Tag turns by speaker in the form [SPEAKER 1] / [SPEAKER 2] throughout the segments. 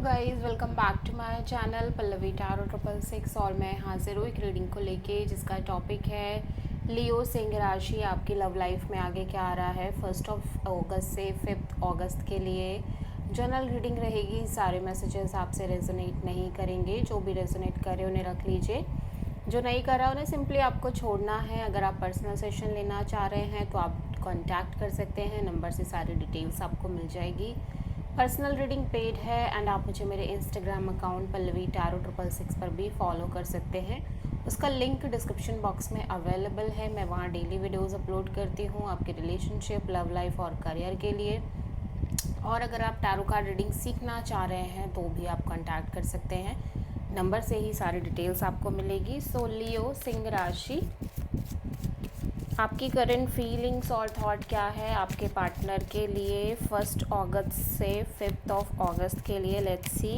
[SPEAKER 1] Guys, welcome back to my channel Pallavi tarot 666। और मैं हाजिर हूँ एक रीडिंग को लेके जिसका टॉपिक है लियो सिंह राशि आपकी लव लाइफ में आगे क्या आ रहा है 1 से 5 के लिए। जनरल रीडिंग रहेगी, सारे मैसेजेस आपसे रेजोनेट नहीं करेंगे। जो भी रेजोनेट करे उन्हें रख लीजिए, जो नहीं कर रहा उन्हें सिंपली आपको छोड़ना है। अगर आप पर्सनल सेशन लेना चाह रहे हैं तो आप कांटेक्ट कर सकते हैं, नंबर से सारी डिटेल्स आपको मिल जाएगी। पर्सनल रीडिंग पेड है एंड आप मुझे मेरे इंस्टाग्राम अकाउंट पल्लवी टारो 666 पर भी फॉलो कर सकते हैं। उसका लिंक डिस्क्रिप्शन बॉक्स में अवेलेबल है। मैं वहाँ डेली वीडियोस अपलोड करती हूँ आपके रिलेशनशिप, लव लाइफ और करियर के लिए। और अगर आप टैरो कार्ड रीडिंग सीखना चाह रहे हैं तो भी आप कांटेक्ट कर सकते हैं, नंबर से ही सारी डिटेल्स आपको मिलेगी। सो लियो सिंह राशि, आपकी करंट फीलिंग्स और थॉट क्या है आपके पार्टनर के लिए 1 अगस्त से 5 के लिए। Let's see.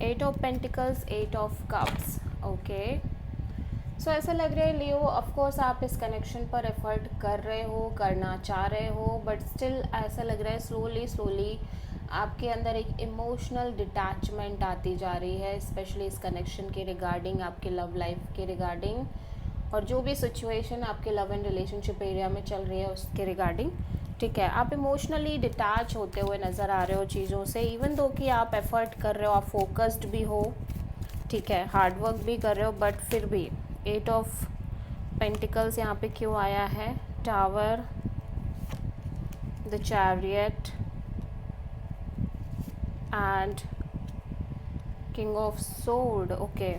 [SPEAKER 1] 8 of pentacles, 8 of cups. Okay, so ऐसा लग रहा है लियो, ऑफ कोर्स आप इस कनेक्शन पर एफर्ट कर रहे हो, करना चाह रहे हो, बट स्टिल ऐसा लग रहा है स्लोली आपके अंदर एक इमोशनल डिटैचमेंट आती जा रही है, स्पेशली इस कनेक्शन के रिगार्डिंग, आपके लव लाइफ के रिगार्डिंग, और जो भी सिचुएशन आपके लव एंड रिलेशनशिप एरिया में चल रही है उसके रिगार्डिंग। ठीक है, आप इमोशनली डिटैच होते हुए नज़र आ रहे हो चीज़ों से, इवन दो कि आप एफर्ट कर रहे हो, आप फोकस्ड भी हो, ठीक है, हार्ड वर्क भी कर रहे हो, बट फिर भी 8 ऑफ पेंटिकल्स यहाँ पे क्यों आया है? Tower, the chariot and king of sword. Okay,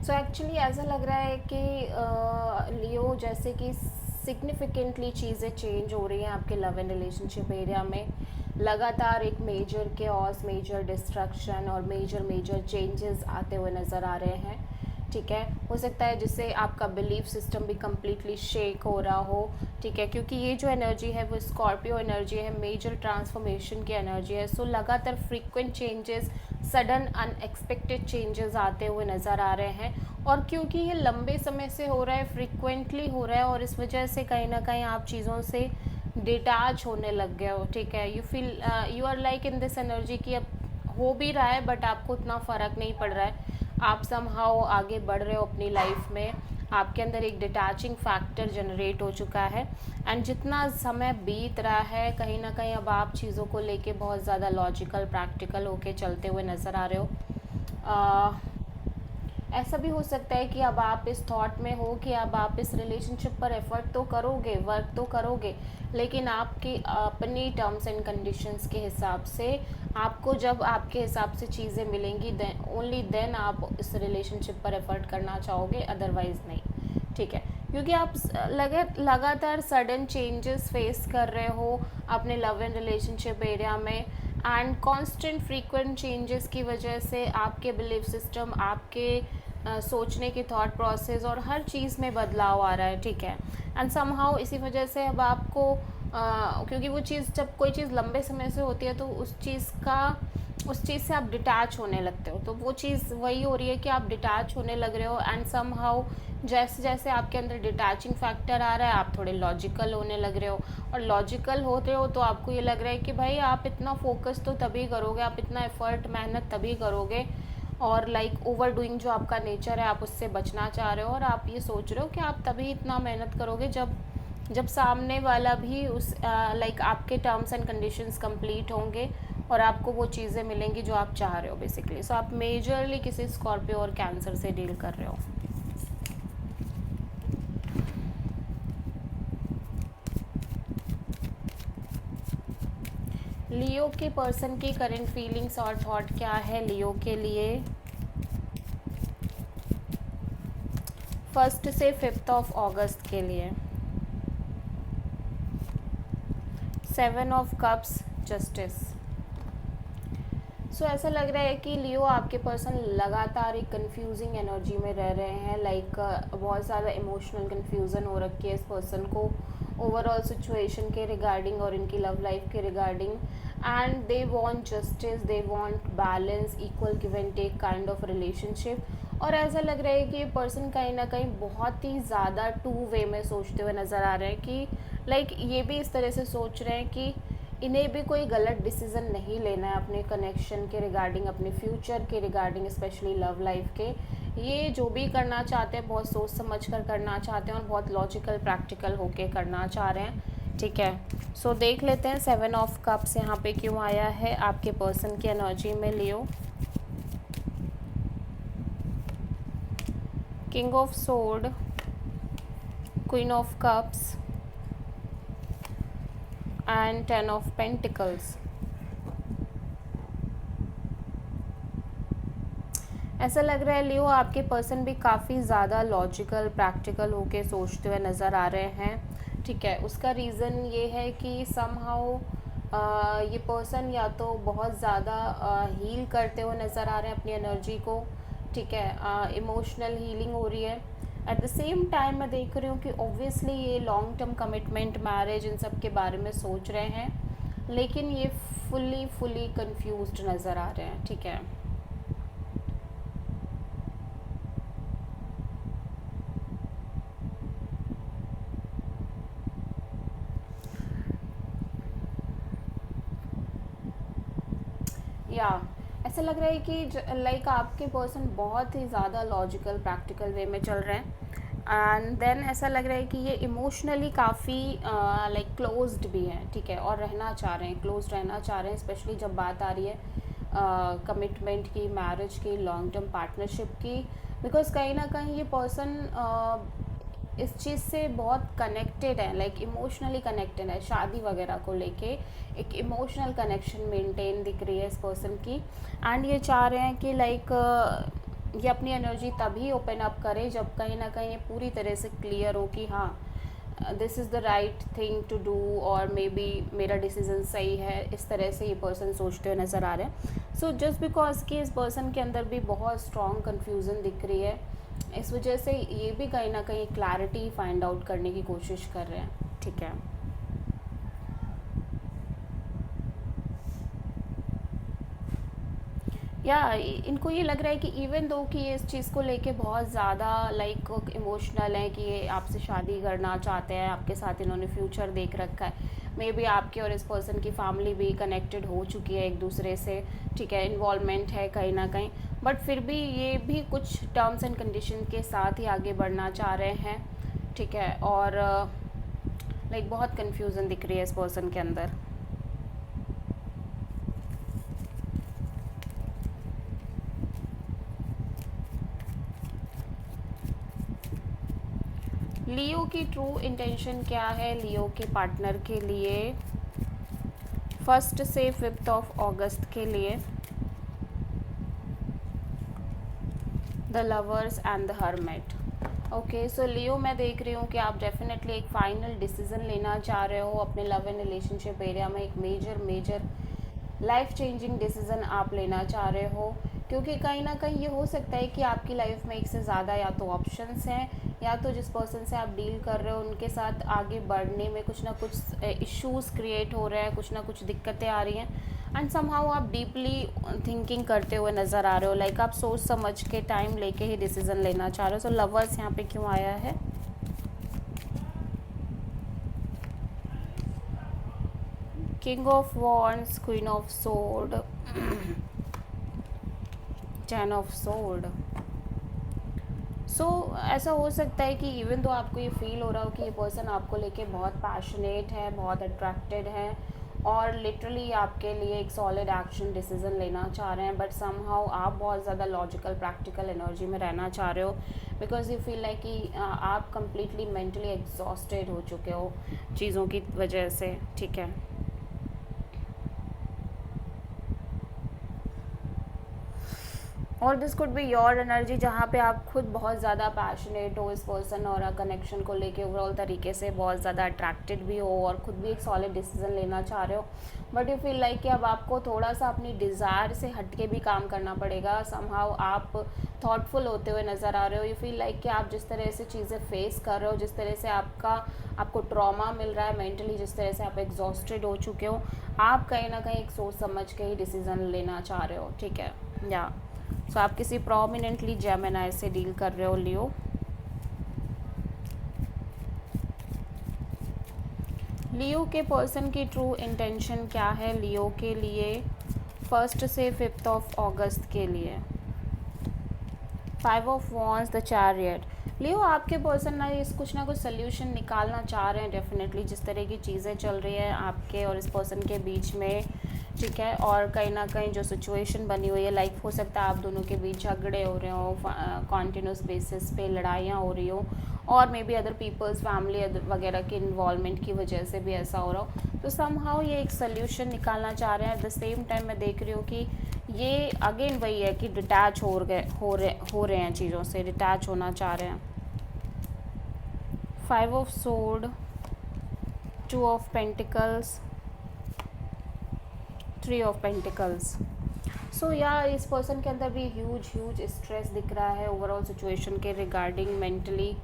[SPEAKER 1] so actually ऐसा लग रहा है कि लियो जैसे कि सिग्निफिकेंटली चीज़ें चेंज हो रही हैं आपके लव एंड रिलेशनशिप एरिया में। लगातार एक मेजर केओस, मेजर डिस्ट्रक्शन और मेजर चेंजेस आते हुए नज़र आ रहे हैं। ठीक है, हो सकता है जिससे आपका बिलीफ सिस्टम भी कम्प्लीटली शेक हो रहा हो। ठीक है, क्योंकि ये जो एनर्जी है वो स्कॉर्पियो एनर्जी है, मेजर ट्रांसफॉर्मेशन की एनर्जी है। सो लगातार frequent changes, sudden unexpected changes आते हुए नज़र आ रहे हैं। और क्योंकि ये लंबे समय से हो रहा है, फ्रीक्वेंटली हो रहा है, और इस वजह से कहीं ना कहीं आप चीज़ों से डिटैच होने लग गए हो। ठीक है, you feel you are like in this energy कि अब हो भी रहा है बट आपको उतना फ़र्क नहीं पड़ रहा है। आप समहाउ आगे बढ़ रहे हो अपनी लाइफ में, आपके अंदर एक डिटैचिंग फैक्टर जनरेट हो चुका है। एंड जितना समय बीत रहा है कहीं ना कहीं अब आप चीज़ों को लेके बहुत ज़्यादा लॉजिकल, प्रैक्टिकल होके चलते हुए नज़र आ रहे हो। ऐसा भी हो सकता है कि अब आप इस थॉट में हो कि अब आप इस रिलेशनशिप पर एफर्ट तो करोगे, वर्क तो करोगे, लेकिन आपकी अपनी टर्म्स एंड कंडीशंस के हिसाब से आपको जब आपके हिसाब से चीज़ें मिलेंगी देन ओनली देन आप इस रिलेशनशिप पर एफर्ट करना चाहोगे, अदरवाइज़ नहीं। ठीक है, क्योंकि आप लगातार सडन चेंजेस फेस कर रहे हो अपने लव एंड रिलेशनशिप एरिया में, एंड कांस्टेंट फ्रीक्वेंट चेंजेस की वजह से आपके बिलीफ सिस्टम, आपके सोचने की थॉट प्रोसेस और हर चीज़ में बदलाव आ रहा है। ठीक है, एंड समहाउ इसी वजह से अब आपको क्योंकि वो चीज़, जब कोई चीज़ लंबे समय से होती है तो उस चीज़ से आप डिटैच होने लगते हो, तो वो चीज़ वही हो रही है कि आप डिटैच होने लग रहे हो। एंड समहाउ जैसे जैसे आपके अंदर डिटैचिंग फैक्टर आ रहा है आप थोड़े लॉजिकल होने लग रहे हो, और लॉजिकल होते हो तो आपको ये लग रहा है कि भाई आप इतना फोकस तो तभी करोगे, आप इतना एफर्ट, मेहनत तभी करोगे, और लाइक ओवर डूइंग जो आपका नेचर है आप उससे बचना चाह रहे हो, और आप ये सोच रहे हो कि आप तभी इतना मेहनत करोगे जब सामने वाला भी उस लाइक आपके टर्म्स एंड कंडीशंस कंप्लीट होंगे और आपको वो चीज़ें मिलेंगी जो आप चाह रहे हो बेसिकली। सो आप मेजरली किसी स्कॉर्पियो और कैंसर से डील कर रहे हो। लियो के पर्सन की करंट फीलिंग्स और थॉट क्या है लियो के लिए 1 से 5 के लिए। 7 ऑफ कप्स, जस्टिस। सो ऐसा लग रहा है कि लियो आपके पर्सन लगातार एक कंफ्यूजिंग एनर्जी में रह रहे हैं, लाइक बहुत ज़्यादा इमोशनल कंफ्यूजन हो रखी है इस पर्सन को ओवरऑल सिचुएशन के रिगार्डिंग और इनकी लव लाइफ के regarding, and they want justice, they want balance, equal give and take kind of relationship. और ऐसा लग रहा है कि ये पर्सन कहीं ना कहीं बहुत ही ज़्यादा टू वे में सोचते हुए नज़र आ रहे हैं कि लाइक ये भी इस तरह से सोच रहे हैं कि इन्हें भी कोई गलत डिसीज़न नहीं लेना है अपने कनेक्शन के रिगार्डिंग, अपने फ्यूचर के रिगार्डिंग, स्पेशली लव लाइफ के। ये जो भी करना चाहते हैं बहुत सोच समझ कर करना चाहते हैं और बहुत लॉजिकल प्रैक्टिकल होके करना चाह रहे हैं। ठीक है, सो देख लेते हैं 7 ऑफ कप्स यहाँ पे क्यों आया है आपके पर्सन की एनर्जी में Leo. King of sword, queen of cups and 10 of pentacles. ऐसा लग रहा है लियो आपके पर्सन भी काफ़ी ज़्यादा लॉजिकल प्रैक्टिकल होके सोचते हुए नज़र आ रहे हैं। ठीक है, उसका रीज़न ये है कि समहाउ ये पर्सन या तो बहुत ज़्यादा हील करते हुए नज़र आ रहे हैं अपनी एनर्जी को। ठीक है, इमोशनल हीलिंग हो रही है। एट द सेम टाइम मैं देख रही हूँ कि ऑब्वियसली ये लॉन्ग टर्म कमिटमेंट, मैरिज, इन सब के बारे में सोच रहे हैं, लेकिन ये फुली कंफ्यूज्ड नज़र आ रहे हैं। ठीक है, या ऐसा लग रहा है कि लाइक आपके पर्सन बहुत ही ज़्यादा लॉजिकल प्रैक्टिकल वे में चल रहे हैं। एंड देन ऐसा लग रहा है कि ये इमोशनली काफ़ी लाइक क्लोज्ड भी हैं। ठीक है, और रहना चाह रहे हैं, क्लोज रहना चाह रहे हैं, स्पेशली जब बात आ रही है कमिटमेंट की, मैरिज की, लॉन्ग टर्म पार्टनरशिप की। बिकॉज कहीं ना कहीं ये पर्सन इस चीज़ से बहुत कनेक्टेड है, लाइक इमोशनली कनेक्टेड है, शादी वगैरह को लेके एक इमोशनल कनेक्शन मेंटेन दिख रही है इस पर्सन की। एंड ये चाह रहे हैं कि लाइक ये अपनी एनर्जी तभी ओपन अप करे जब कहीं ना कहीं ये पूरी तरह से क्लियर हो कि हाँ this is the right thing to do, और मे बी मेरा डिसीज़न सही है। इस तरह से ये पर्सन सोचते हुए नज़र आ रहे हैं। सो जस्ट बिकॉज कि इस पर्सन के अंदर भी बहुत स्ट्रॉन्ग कन्फ्यूज़न दिख रही है, इस वजह से ये भी कहीं ना कहीं क्लैरिटी फाइंड आउट करने की कोशिश कर रहे हैं। ठीक है, या इनको ये लग रहा है कि इवन दो कि ये इस चीज़ को लेके बहुत ज़्यादा लाइक इमोशनल है कि ये आपसे शादी करना चाहते हैं, आपके साथ इन्होंने फ्यूचर देख रखा है। मे बी आपके और इस पर्सन की फैमिली भी कनेक्टेड हो चुकी है एक दूसरे से। ठीक है, इन्वॉल्वमेंट है कहीं ना कहीं, बट फिर भी ये भी कुछ टर्म्स एंड कंडीशन के साथ ही आगे बढ़ना चाह रहे हैं। ठीक है, और लाइक बहुत कन्फ्यूज़न दिख रही है इस पर्सन के अंदर। लियो की ट्रू इंटेंशन क्या है लियो के पार्टनर के लिए 1 से 5 ऑफ अगस्त के लिए? The lovers and the hermit. Okay, so Leo मैं देख रही हूँ कि आप डेफिनेटली एक फाइनल डिसीजन लेना चाह रहे हो अपने लव एंड रिलेशनशिप एरिया में। एक मेजर लाइफ चेंजिंग डिसीज़न आप लेना चाह रहे हो, क्योंकि कहीं ना कहीं ये हो सकता है कि आपकी लाइफ में एक से ज़्यादा या तो ऑप्शंस हैं, या तो जिस पर्सन से आप डील कर रहे हो उनके साथ आगे बढ़ने में कुछ ना कुछ इश्यूज क्रिएट हो रहे हैं, कुछ ना कुछ दिक्कतें आ रही हैं। एंड समहाउ आप डीपली थिंकिंग करते हुए नज़र आ रहे हो, लाइक आप सोच समझ के टाइम लेके ही डिसीज़न लेना चाह रहे हो। सो लवर्स यहाँ पे क्यों आया है? King of wands, queen of sword, 10 of sword. So ऐसा हो सकता है कि इवन तो आपको ये फील हो रहा हो कि ये पर्सन आपको लेके बहुत पैशनेट है, बहुत अट्रैक्टेड है, और लिटरली आपके लिए एक सॉलिड एक्शन डिसीजन लेना चाह रहे हैं, बट समहाउ आप बहुत ज़्यादा लॉजिकल प्रैक्टिकल एनर्जी में रहना चाह रहे हो, बिकॉज यू फील लाइक कि आप कम्प्लीटली मेंटली एग्जॉस्टेड हो चुके हो चीज़ों की वजह से। ठीक है, और this could be your energy जहाँ पे आप खुद बहुत ज़्यादा पैशनेट हो इस पर्सन और कनेक्शन को लेके ओवरऑल तरीके से बहुत ज़्यादा अट्रैक्टेड भी हो, और खुद भी एक सॉलिड डिसीजन लेना चाह रहे हो, बट यू फील लाइक कि अब आपको थोड़ा सा अपनी डिज़ायर से हट के भी काम करना पड़ेगा। समहाउ आप थॉटफुल होते हुए नज़र आ रहे हो। यू फील लाइक कि आप जिस तरह से चीज़ें फेस कर रहे हो, जिस तरह से आपको ट्रॉमा मिल रहा है मेंटली, जिस तरह से आप एग्जॉस्टेड हो चुके हो, आप कहीं ना कहीं एक सोच समझ के ही डिसीज़न लेना चाह रहे हो। ठीक है, या सो आप किसी प्रोमिनेंटली जेमिनी से डील कर रहे हो लियो। लियो के पर्सन की ट्रू इंटेंशन क्या है लियो के लिए 1 से 5 अगस्त के लिए? 5 ऑफ वॉन्ड्स, द चैरियट। लियो आपके पर्सन कुछ ना कुछ सोल्यूशन निकालना चाह रहे हैं डेफिनेटली, जिस तरह की चीज़ें चल रही हैं आपके और इस पर्सन के बीच में, ठीक है। और कहीं ना कहीं जो सिचुएशन बनी हुई है, लाइक हो सकता है आप दोनों के बीच झगड़े हो रहे हो, कॉन्टीन्यूस बेसिस पे लड़ाइयाँ हो रही हो, और maybe other people's family वगैरह की इन्वॉल्वमेंट की वजह से भी ऐसा हो रहा हो। तो समहाउ ये एक सोल्यूशन निकालना चाह रहे हैं। एट द सेम टाइम मैं देख रही हूँ कि ये अगेन वही है कि डिटैच हो रहे हैं चीज़ों से, डिटैच होना चाह रहे हैं। 5 of sword, 2 of pentacles, 3 of pentacles. So या इस पर्सन के अंदर भी ह्यूज स्ट्रेस दिख रहा है ओवरऑल सिचुएशन के रिगार्डिंग, मेंटली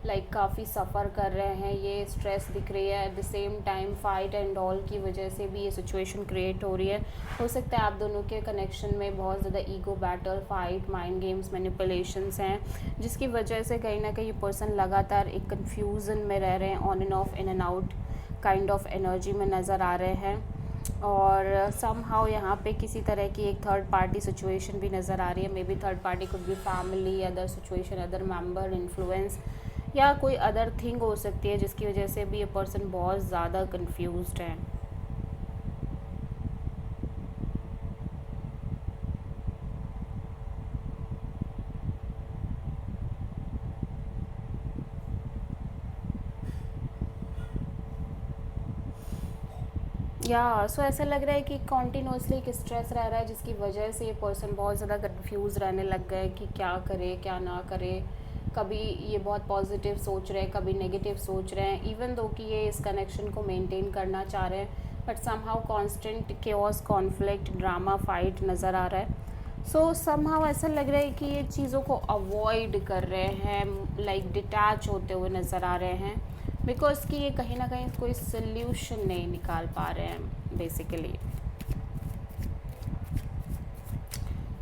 [SPEAKER 1] लाइक काफ़ी सफ़र कर रहे हैं, ये स्ट्रेस दिख रही है। At the same time fight and all की वजह से भी ये सिचुएशन क्रिएट हो रही है। हो सकता है आप दोनों के कनेक्शन में बहुत ज़्यादा ego battle, fight, mind games, manipulations हैं, जिसकी वजह से कहीं ना कहीं ये पर्सन लगातार एक कन्फ्यूज़न में रह रहे हैं, on end of, in and out kind of energy में नज़र आ रहे हैं। और समहाउ यहाँ पे किसी तरह की एक थर्ड पार्टी सिचुएशन भी नज़र आ रही है। May be third party could be family, other situation, other member, influence, या कोई अदर थिंग हो सकती है जिसकी वजह से भी ये पर्सन बहुत ज़्यादा कंफ्यूज्ड है। या सो ऐसा लग रहा है कि कॉन्टीन्यूसली एक स्ट्रेस रह रहा है, जिसकी वजह से ये पर्सन बहुत ज़्यादा कंफ्यूज रहने लग गए कि क्या करे क्या ना करे। कभी ये बहुत पॉजिटिव सोच रहे हैं, कभी नेगेटिव सोच रहे हैं, इवन दो कि ये इस कनेक्शन को मेंटेन करना चाह रहे हैं, but somehow constant chaos, conflict, drama, fight नज़र आ रहा है। सो समहाउ ऐसा लग रहा है कि ये चीज़ों को अवॉइड कर रहे हैं, लाइक डिटैच होते हुए नज़र आ रहे हैं, बिकॉज कि ये कहीं ना कहीं कोई सोल्यूशन नहीं निकाल पा रहे हैं बेसिकली।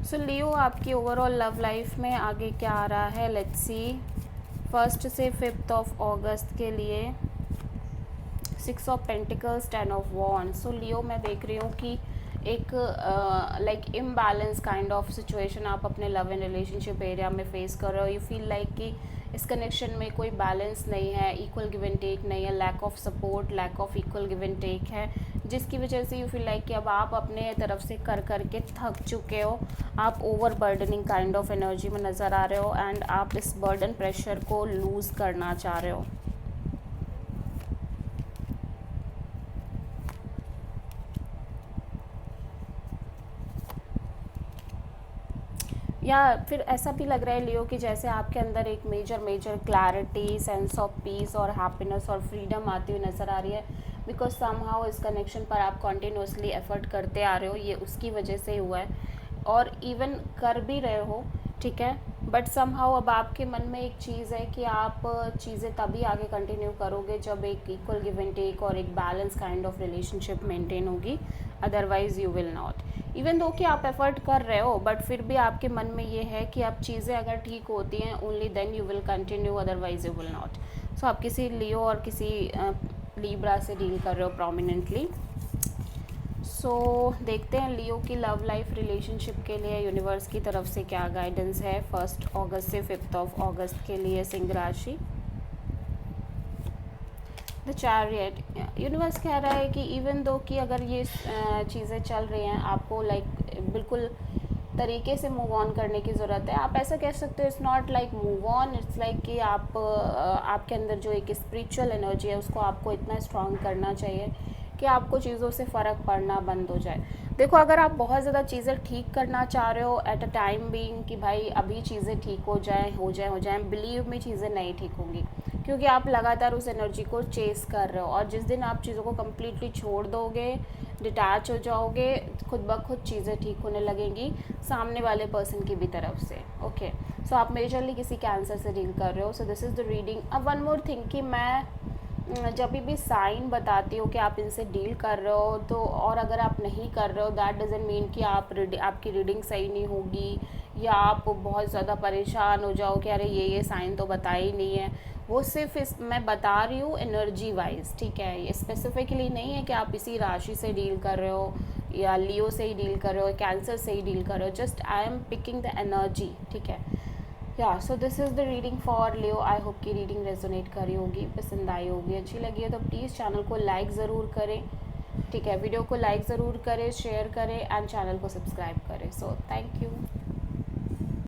[SPEAKER 1] सो लियो आपकी ओवरऑल लव लाइफ में आगे क्या आ रहा है, लेट्स सी। 1 से 5 अगस्त के लिए 6 of pentacles, 10 of wands. So Leo मैं देख रही हूँ कि एक like imbalance kind of situation आप अपने लव एंड रिलेशनशिप एरिया में फेस कर रहे हो। यू फील लाइक कि इस कनेक्शन में कोई बैलेंस नहीं है, इक्वल गिव एंड टेक नहीं है, lack of support, lack of equal give and take है, जिसकी वजह से यू फील लाइक कि अब आप अपने तरफ से कर के थक चुके हो। आप over burdening kind of energy में नज़र आ रहे हो, एंड आप इस बर्डन प्रेशर को लूज़ करना चाह रहे हो। या फिर ऐसा भी लग रहा है लियो कि जैसे आपके अंदर एक major clarity, sense of peace और हैप्पीनेस और फ्रीडम आती हुई नज़र आ रही है, बिकॉज समहाउ इस कनेक्शन पर आप कॉन्टीन्यूसली एफर्ट करते आ रहे हो, ये उसकी वजह से हुआ है, और इवन कर भी रहे हो, ठीक है। बट समहाउ अब आपके मन में एक चीज़ है कि आप चीज़ें तभी आगे कंटिन्यू करोगे जब एक इक्वल गिव एंड टेक और एक balance kind of relationship maintain होगी, otherwise you will not. Even though कि आप एफर्ट कर रहे हो, बट फिर भी आपके मन में ये है कि अब चीज़ें अगर ठीक होती हैं only then you will continue, otherwise you will not. So आप किसी लियो और किसी लीब्रा से डील कर रहे हो प्रोमिनेंटली। सो देखते हैं लियो की लव लाइफ रिलेशनशिप के लिए यूनिवर्स की तरफ से क्या गाइडेंस है 1 अगस्त से 5 अगस्त के लिए सिंह राशि। द चैरियट, यूनिवर्स कह रहा है कि इवन दो कि अगर ये चीज़ें चल रही हैं, आपको लाइक बिल्कुल तरीके से मूव ऑन करने की ज़रूरत है। आप ऐसा कह सकते हो, it's not like move on, it's like कि आप आपके अंदर जो एक स्पिरिचुअल एनर्जी है उसको आपको इतना स्ट्रॉन्ग करना चाहिए कि आपको चीज़ों से फ़र्क पड़ना बंद हो जाए। देखो, अगर आप बहुत ज़्यादा चीज़ें ठीक करना चाह रहे हो एट अ टाइम बीइंग कि भाई अभी चीज़ें ठीक हो जाएं, बिलीव में चीज़ें नहीं ठीक होंगी, क्योंकि आप लगातार उस एनर्जी को चेस कर रहे हो, और जिस दिन आप चीज़ों को कम्प्लीटली छोड़ दोगे, डिटैच हो जाओगे, खुद ब खुद चीज़ें ठीक होने लगेंगी सामने वाले पर्सन की भी तरफ से। ओके, सो आप मेजरली किसी कैंसर से डील कर रहे हो। So this is the reading. अब वन मोर थिंग कि मैं जब भी साइन बताती हो कि आप इनसे डील कर रहे हो, तो और अगर आप नहीं कर रहे हो दैट डजेंट मीन कि आपकी रीडिंग सही नहीं होगी या आप बहुत ज़्यादा परेशान हो जाओ कि अरे ये साइन तो बता ही नहीं है। वो सिर्फ इस मैं बता रही हूँ एनर्जी वाइज, ठीक है। ये स्पेसिफिकली नहीं है कि आप इसी राशि से डील कर रहे हो या लियो से ही डील कर रहे हो, कैंसर से ही डील कर रहे हो। Just I am picking the energy, ठीक है। या so this is the reading for Leo. I hope कि रीडिंग रेजोनेट करी होगी, पसंद आई होगी, अच्छी लगी है तो प्लीज़ चैनल को लाइक ज़रूर करें, ठीक है। वीडियो को लाइक ज़रूर करें, शेयर करें एंड चैनल को सब्सक्राइब करें। So thank you.